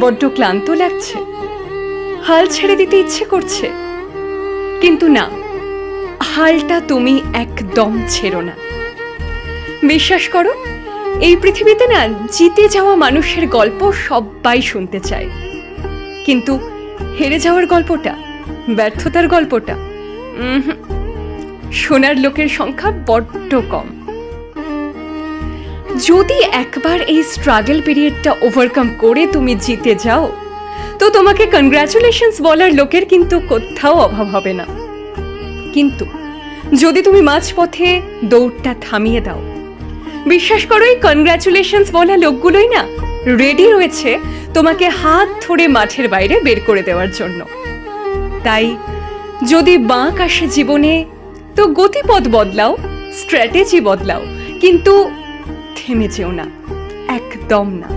বড্ড ক্লান্ত লাগছে, হাল ছেড়ে দিতে ইচ্ছে করছে, কিন্তু না, হালটা তুমি একদম ছেড়ো না। বিশ্বাস করো, এই পৃথিবীতে না জিতে যাওয়া মানুষের গল্প সবাই শুনতে চায়, কিন্তু হেরে যাওয়ার গল্পটা, ব্যর্থতার গল্পটা শোনার লোকের সংখ্যা বড্ড কম। যদি একবার এই স্ট্রাগল পিরিয়ডটা ওভারকাম করে তুমি জিতে যাও, তো তোমাকে কনগ্রাচুলেশনস বলার লোকের কিন্তু কোথাও অভাব হবে না। কিন্তু যদি তুমি মাঝপথে দৌড়টা থামিয়ে দাও, বিশ্বাস করো এই কনগ্রাচুলেশনস বলা লোকগুলোই না রেডি রয়েছে তোমাকে হাত ধরে মাঠের বাইরে বের করে দেওয়ার জন্য। তাই যদি বাঁক আসে জীবনে, তো গতিপথ বদলাও, স্ট্র্যাটেজি বদলাও, কিন্তু থেমে যেও না, একদম না।